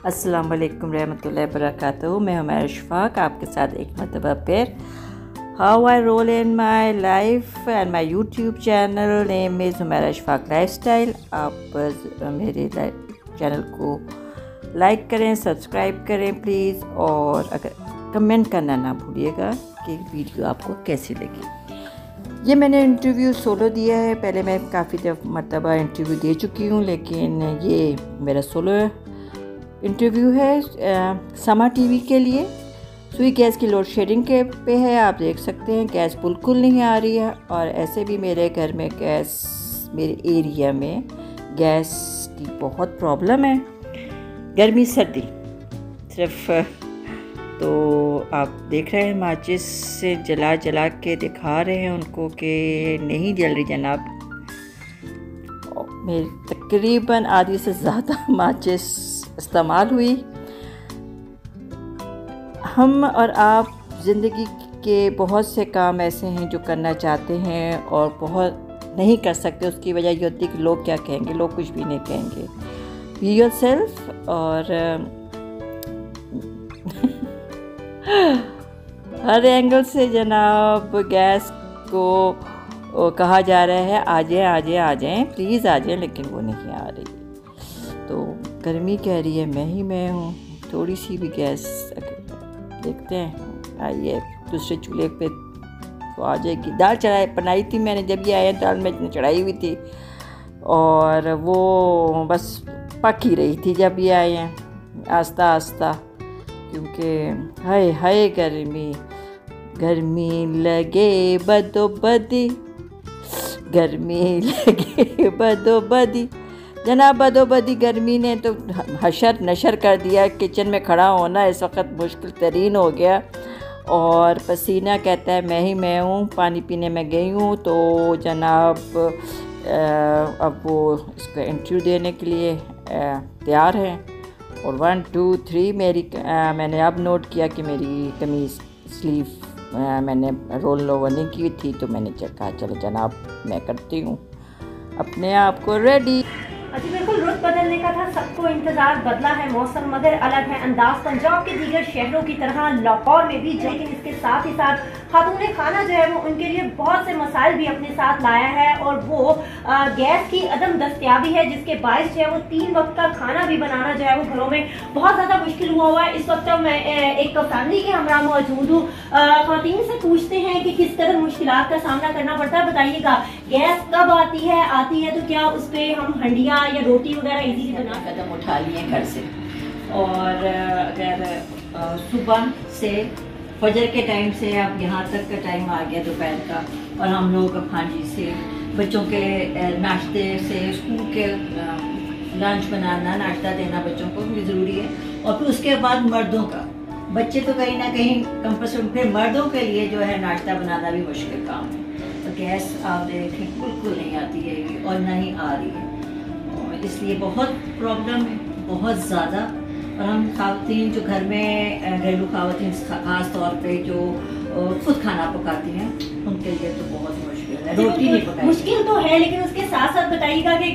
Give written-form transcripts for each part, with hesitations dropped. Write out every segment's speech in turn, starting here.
अस्सलाम वालेकुम रहमतुल्लाहि वबरकातुहू। मैं हुमैरा अशफाक आपके साथ एक मरतबा फिर how I roll in my life and my YouTube channel name is Humaira Ashfaq lifestyle. आप मेरे चैनल को लाइक करें, सब्सक्राइब करें प्लीज़, और अगर कमेंट करना ना भूलिएगा कि वीडियो आपको कैसी लगी। ये मैंने इंटरव्यू सोलो दिया है, पहले मैं काफ़ी मरतबा इंटरव्यू दे चुकी हूँ, लेकिन ये मेरा सोलो इंटरव्यू है समा टीवी के लिए। सुई गैस की लोड शेडिंग के पे है, आप देख सकते हैं गैस बिल्कुल नहीं आ रही है। और ऐसे भी मेरे घर में गैस, मेरे एरिया में गैस की बहुत प्रॉब्लम है, गर्मी सर्दी सिर्फ। तो आप देख रहे हैं माचिस से जला जला के दिखा रहे हैं उनको कि नहीं जल रही जनाब। मेरी तकरीबन आधी से ज़्यादा माचिस इस्तेमाल हुई। हम और आप ज़िंदगी के बहुत से काम ऐसे हैं जो करना चाहते हैं और बहुत नहीं कर सकते। उसकी वजह ये होती है कि लोग क्या कहेंगे। लोग कुछ भी नहीं कहेंगे। Be yourself. और हर एंगल से जनाब गैस को कहा जा रहा है आ जाएं प्लीज़ आ जाएं, लेकिन वो नहीं आ रही। तो गर्मी कह रही है मैं हूँ। थोड़ी सी भी गैस देखते हैं आइए दूसरे चूल्हे पे तो आ जाएगी। दाल बनाई थी मैंने, जब ये आया दाल में चढ़ाई हुई थी और वो बस पक ही रही थी जब ये आए हैं आस्ता आस्ता, क्योंकि हाय गर्मी लगे बदोबदी, गर्मी लगे बदोबदी। जनाब बदोबदी गर्मी ने तो हशर नशर कर दिया। किचन में खड़ा होना इस वक्त मुश्किल तरीन हो गया। और पसीना कहता है मैं हूँ। पानी पीने में गई हूँ तो जनाब अब वो इसका इंटरव्यू देने के लिए तैयार हैं। और 1 2 3 मैंने अब नोट किया कि मेरी कमीज़ स्लीव मैंने रोल ओवर नहीं की थी, तो मैंने कहा चलो जनाब मैं करती हूँ अपने आप को रेडी। जी बिल्कुल, रुत बदलने का था, सबको इंतजार, बदला है मौसम मगर अलग है अंदाज। पंजाब के दीगर शहरों की तरह लाहौर में भी, लेकिन इसके साथ ही साथ खातून खाना जो है वो उनके लिए बहुत से मसाइल भी अपने साथ लाया है। और वो गैस की अदम दस्तयाबी है, जिसके बायस जो है वो 3 वक्त का खाना भी बनाना जो है वो घरों में बहुत ज्यादा मुश्किल हुआ है। इस वक्त मैं एक फैमिली के हमरा मौजूद हूँ। खातून से पूछते हैं कि किस तरह मुश्किलात का सामना करना पड़ता है। बताइएगा गैस कब आती है तो क्या उस पर हम हंडिया या रोटी वगैरह इजीली बना कदम उठा लिए घर से। और अगर सुबह से फजर के टाइम से अब यहाँ तक का टाइम आ गया दोपहर का, और हम लोग अब हांडी से बच्चों के नाश्ते से स्कूल के लंच बनाना, नाश्ता देना बच्चों को भी ज़रूरी है। और फिर उसके बाद मर्दों का, बच्चे तो कहीं ना कहीं कंपल्सरी, फिर मर्दों के लिए जो है नाश्ता बनाना भी मुश्किल काम है। तो गैस आप देखें बिल्कुल नहीं आती है और ना ही आ रही है, और इसलिए बहुत प्रॉब्लम है, बहुत ज़्यादा। और हम खातन जो घर में घरेलू खातन खास तौर पे जो खुद खाना पकाती हैं उनके लिए तो बहुत मुश्किल है। रोटी नहीं पकाई मुश्किल तो है, लेकिन उसके साथ साथ बताइएगा कि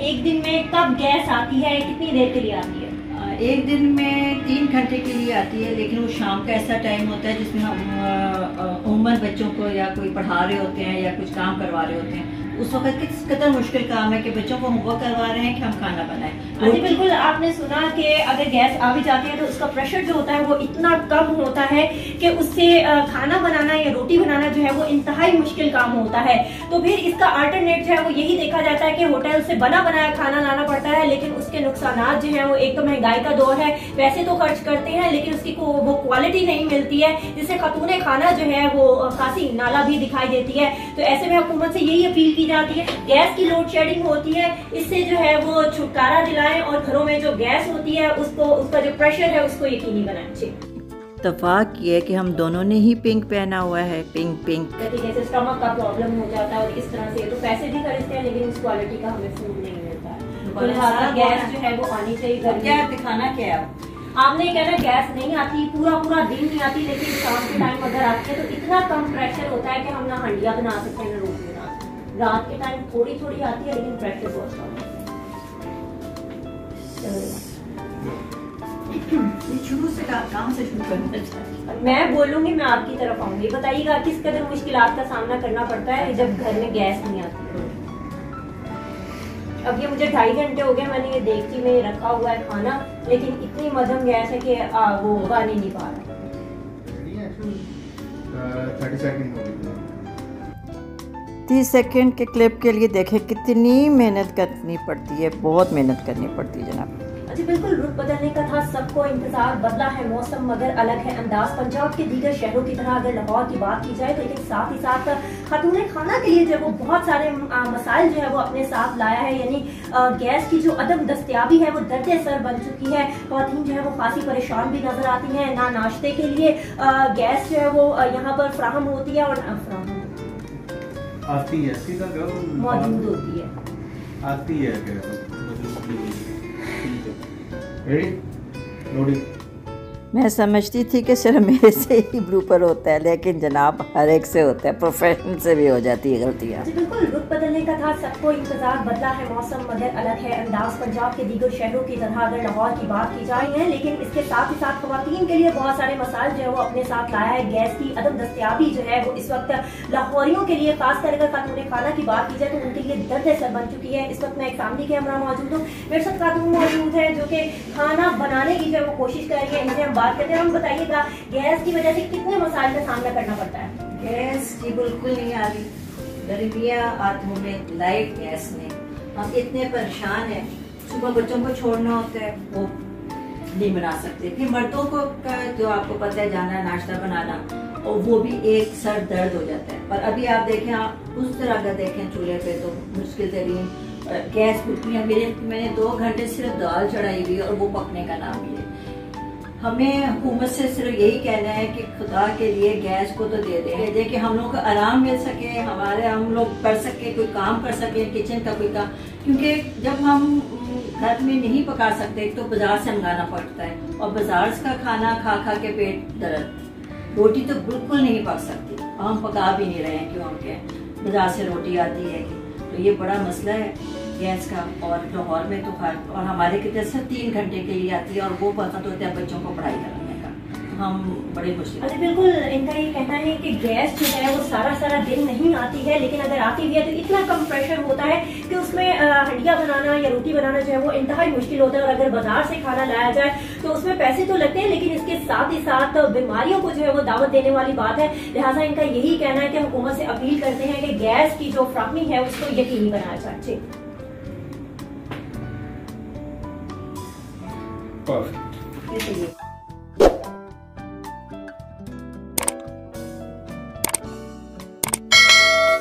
एक दिन में कब गैस आती है, कितनी देर के लिए आती है? एक दिन में 3 घंटे के लिए आती है, लेकिन वो शाम का ऐसा टाइम होता है जिसमें हम उम्र बच्चों को या कोई पढ़ा रहे होते हैं या कुछ काम करवा रहे होते हैं। उस वक्त किस कदर मुश्किल काम है कि बच्चों को होमवर्क करवा रहे हैं कि हम खाना बनाएं। जी बिल्कुल, आपने सुना कि अगर गैस आ भी जाती है तो उसका प्रेशर जो होता है वो इतना कम होता है कि उससे खाना बनाना या रोटी बनाना जो है वो इंतहाई मुश्किल काम होता है। तो फिर इसका अल्टरनेट जो है वो यही देखा जाता है कि होटल से बना बनाया खाना लाना पड़ता है। लेकिन उसके नुकसान जो है वो, एक तो महंगाई का दौर है, पैसे तो खर्च करते हैं लेकिन उसकी वो क्वालिटी नहीं मिलती है, जिससे खातून खाना जो है वो खासी नाला भी दिखाई देती है। तो ऐसे में हुकूमत से यही अपील की जाती है, गैस की लोड शेडिंग होती है, इससे जो है वो छुटकारा दिलाएं और घरों में जो गैस होती है उसका जो प्रेशर है उसको यकीनी बनाएं। इत्तेफाक ये है कि हम दोनों ने ही पिंक पहना हुआ है, पिंक। जैसे स्टमक का प्रॉब्लम हो जाता है और इस तरह से, तो पैसे भी खर्चते हैं लेकिन इस क्वालिटी का हमें फूड नहीं मिलता है। तो लिहाजा गैस जो है वो आनी चाहिए। क्या दिखाना क्या है आपने कहना गैस नहीं आती, पूरा दिन नहीं आती, लेकिन शाम के टाइम अगर आती है तो इतना कम प्रेशर होता है कि हम ना हंडिया बना सकते हैं ना रोटी बना सकते हैं। रात के टाइम थोड़ी आती है लेकिन प्रेशर बहुत कम है। शुरू से काम से शुरू करना चाहिए। मैं बोलूंगी, मैं आपकी तरफ आऊंगी, बताइएगा किस कदर मुश्किलात का सामना करना पड़ता है जब घर में गैस नहीं आती। अब ये मुझे 2.5 घंटे हो गए, मैंने ये देखती में रखा हुआ है खाना, लेकिन इतनी मध्यम गैस है कि वो बन ही नहीं पा रहा। 30 सेकंड के क्लिप के लिए देखें कितनी मेहनत करनी पड़ती है, बहुत मेहनत करनी पड़ती है जनाब। जी बिल्कुल, रुख बदलने का था सबको इंतजार, बदला है मौसम मगर अलग है अंदाज। पंजाब के दीगर शहरों की तरह अगर लाहौर की बात की जाए तो लेकिन साथ ही साथ खातून खाना के लिए जो है वो बहुत सारे मसाइल जो है वो अपने साथ लाया है। यानी गैस की जो अदम दस्तयाबी है वो दर्द सर बन चुकी है। खवातीन जो है वो खासी परेशान भी नजर आती हैं, ना नाश्ते के लिए गैस जो है वो यहाँ पर फ्राहम होती है और आती है, मौजूद होती है, आती है। रेडी? मैं समझती थी कि सिर्फ मेरे से ही ब्लूपर होता है, लेकिन जनाब हर एक से होता है, प्रोफेशनल से भी हो जाती है गलतियाँ। जी बिल्कुल, रुख बदलने का था सबको इंतजार, बदला है मौसम मगर अलग है अंदाज। पंजाब के दीगर शहरों की तरह अगर लाहौर की बात की जाए है, लेकिन इसके साथ ही साथ खवातीन के लिए बहुत सारे मसाइल जो है वो अपने साथ लाया है। गैस की अदम दस्तयाबी जो है वो इस वक्त लाहौरियों के लिए, खासकर अगर खातून खाना की बात की जाए तो उनके लिए दर्द सर बन चुकी है। इस वक्त मैं एक सामने के हमरा मौजूद हूँ, मेरे साथ खातून मौजूद है जो कि खाना बनाने की जो है वो कोशिश कर रही है, इनसे हम बात करते हैं। हम बताइएगा गैस की वजह से कितने मसाइल का सामना करना पड़ता है? गैस जी बिल्कुल नहीं आ रही, गर्मियाँ आत्मों में लाइट गैस में हम इतने परेशान हैं। सुबह बच्चों को छोड़ना होता है, वो नहीं बना सकते। फिर मर्दों को जो आपको पता है जाना नाश्ता बनाना, और वो भी एक सर दर्द हो जाता है। पर अभी आप देखें, आप उस तरह अगर देखें चूल्हे पे तो मुश्किल तरीन गैस कुटनियाँ मैंने 2 घंटे सिर्फ दाल चढ़ाई हुई और वो पकने का नाम ही है। हमें हुकूमत से सिर्फ यही कहना है कि खुदा के लिए गैस को तो दे दें, दे कि हम लोग को आराम मिल सके, हम लोग कर सके, कोई काम कर सके, किचन का कोई काम। क्योंकि जब हम घर में नहीं पका सकते तो बाजार से मंगाना पड़ता है, और बाजार का खाना खा खा के पेट दर्द। रोटी तो बिल्कुल नहीं पक सकती, हम पका भी नहीं रहे हैं, क्यों? हम क्या बाजार से रोटी आती है, तो ये बड़ा मसला है गैस का। और लाहौर में तो और हमारे की तरफ से 3 घंटे के लिए आती है, और वो पसंद होता है बच्चों को पढ़ाई कराने का, तो हम बड़े मुश्किल। अच्छा बिल्कुल, इनका ये कहना है कि गैस जो है वो सारा दिन नहीं आती है, लेकिन अगर आती भी है तो इतना कम प्रेशर होता है कि उसमें हंडिया बनाना या रोटी बनाना जो है वो इंतहाई मुश्किल होता है। और अगर बाजार से खाना लाया जाए तो उसमें पैसे तो लगते हैं, लेकिन इसके साथ ही साथ बीमारियों को जो है वो दावत देने वाली बात है। लिहाजा इनका यही कहना है कि हुकूमत से अपील करते हैं कि गैस की जो फ्राहमी है उसको यकीनी बनाया जाए। Perfect.